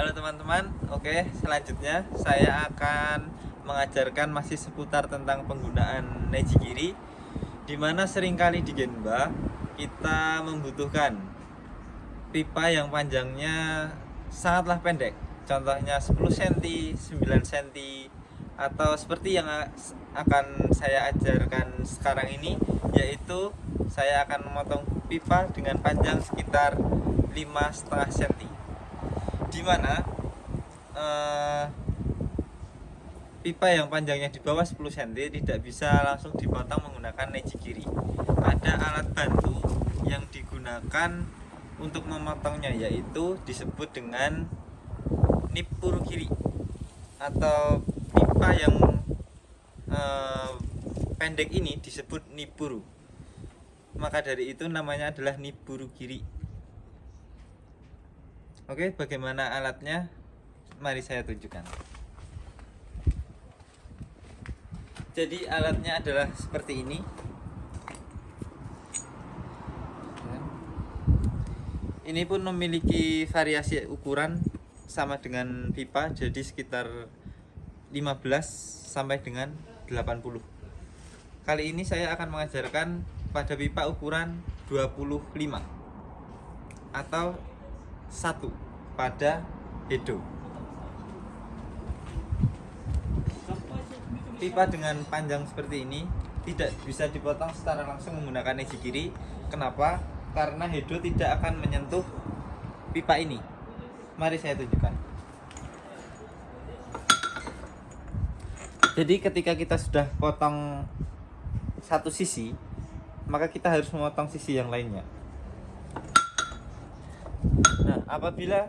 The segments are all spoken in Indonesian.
Halo teman-teman, oke, selanjutnya saya akan mengajarkan masih seputar tentang penggunaan nejigiri, dimana seringkali di Genba kita membutuhkan pipa yang panjangnya sangatlah pendek. Contohnya 10 cm, 9 cm, atau seperti yang akan saya ajarkan sekarang ini, yaitu saya akan memotong pipa dengan panjang sekitar 5,5 cm, di mana pipa yang panjangnya di bawah 10 cm tidak bisa langsung dipotong menggunakan nejigiri. Ada alat bantu yang digunakan untuk memotongnya, yaitu disebut dengan nippurugiri, atau pipa yang pendek ini disebut nippuru. Maka dari itu namanya adalah nippurugiri. Oke, bagaimana alatnya? Mari saya tunjukkan. Jadi alatnya adalah seperti ini. Ini pun memiliki variasi ukuran sama dengan pipa, jadi sekitar 15 sampai dengan 80. Kali ini saya akan mengajarkan pada pipa ukuran 25 atau 1 pada hedo. Pipa dengan panjang seperti ini tidak bisa dipotong secara langsung menggunakan nejigiri. Kenapa? Karena hedo tidak akan menyentuh pipa ini. Mari saya tunjukkan. Jadi ketika kita sudah potong satu sisi, maka kita harus memotong sisi yang lainnya. Nah, apabila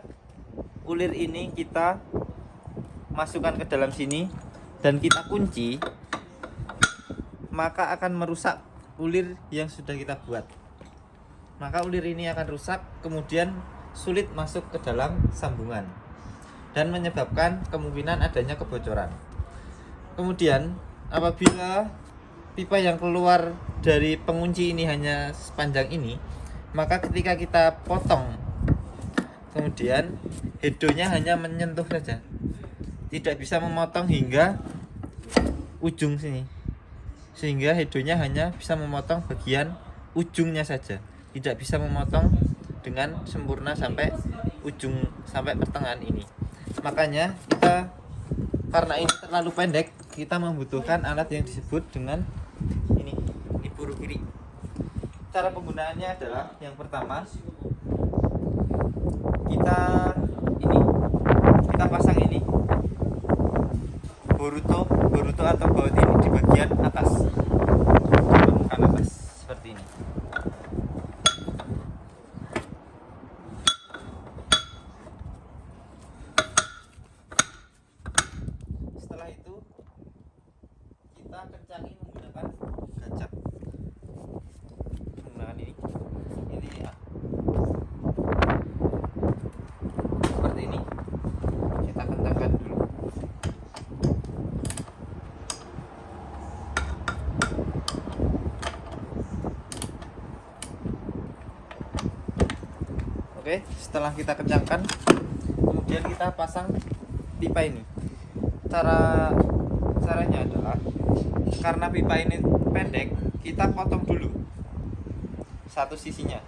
ulir ini kita masukkan ke dalam sini dan kita kunci, maka akan merusak ulir yang sudah kita buat. Maka ulir ini akan rusak, kemudian sulit masuk ke dalam sambungan dan menyebabkan kemungkinan adanya kebocoran. Kemudian apabila pipa yang keluar dari pengunci ini hanya sepanjang ini, maka ketika kita potong, kemudian hedonya hanya menyentuh saja, tidak bisa memotong hingga ujung sini, sehingga hedonya hanya bisa memotong bagian ujungnya saja, tidak bisa memotong dengan sempurna sampai ujung, sampai pertengahan ini. Makanya kita, karena ini terlalu pendek, kita membutuhkan alat yang disebut dengan ini, nippurugiri. Cara penggunaannya adalah, yang pertama kita pasang ini boruto atau baut ini di bagian atas, permukaan atas seperti ini. Setelah itu kita kencangi menggunakan gacak, menggunakan ini seperti ini. Kita kencangkan dulu. Oke, setelah kita kencangkan, kemudian kita pasang pipa ini. Caranya adalah, karena pipa ini pendek, kita potong dulu satu sisinya.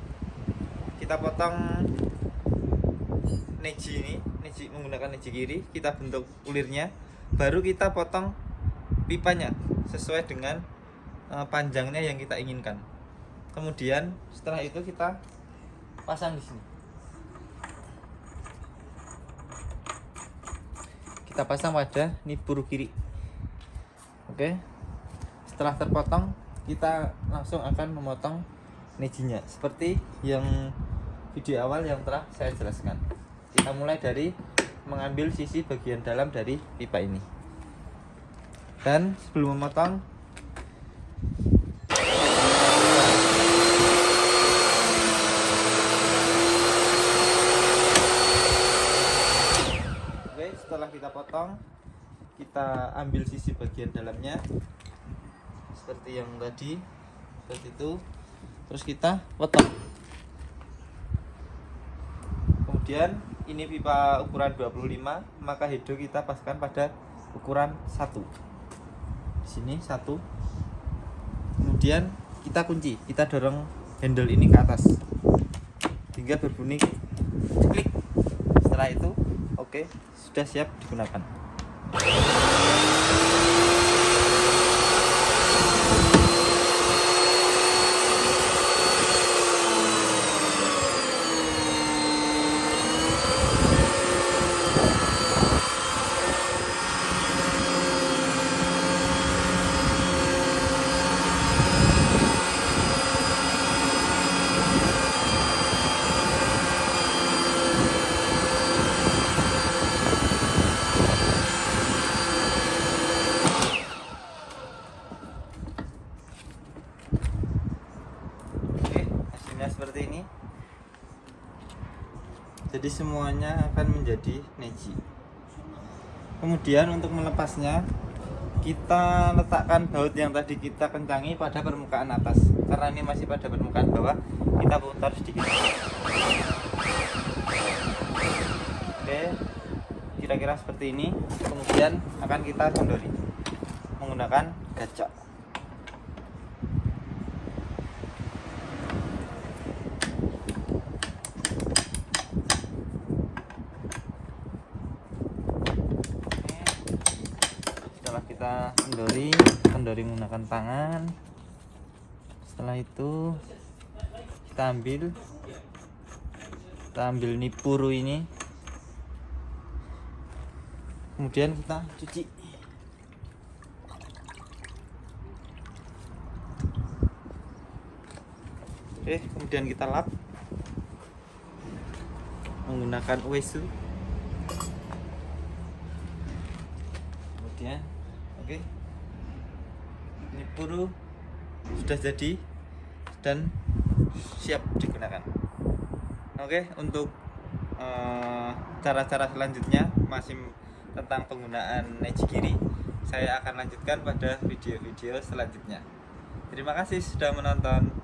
Kita potong neji menggunakan nejigiri, kita bentuk ulirnya, baru kita potong pipanya sesuai dengan panjangnya yang kita inginkan. Kemudian setelah itu kita pasang di sini. Kita pasang pada nippurugiri. Oke. Setelah terpotong, kita langsung akan memotong nejinya seperti yang video awal yang telah saya jelaskan. Kita mulai dari mengambil sisi bagian dalam dari pipa ini. Dan sebelum memotong, setelah kita potong, kita ambil sisi bagian dalamnya seperti yang tadi, seperti itu, terus kita potong. Kemudian ini pipa ukuran 25, maka header kita paskan pada ukuran 1. Di sini 1. Kemudian kita kunci, kita dorong handle ini ke atas hingga berbunyi klik. Setelah itu oke, sudah siap digunakan. Seperti ini, jadi semuanya akan menjadi neji. Kemudian untuk melepasnya, kita letakkan baut yang tadi kita kencangi pada permukaan atas. Karena ini masih pada permukaan bawah, kita putar sedikit. Oke, kira-kira seperti ini. Kemudian akan kita kendori menggunakan gacok. Kita kendori menggunakan tangan. Setelah itu kita ambil nipuru ini, kemudian kita cuci. Oke, kemudian kita lap menggunakan uesu. Kemudian oke, nipuru sudah jadi dan siap digunakan. Oke, untuk cara-cara selanjutnya masih tentang penggunaan neji kiri, saya akan lanjutkan pada video-video selanjutnya. Terima kasih sudah menonton.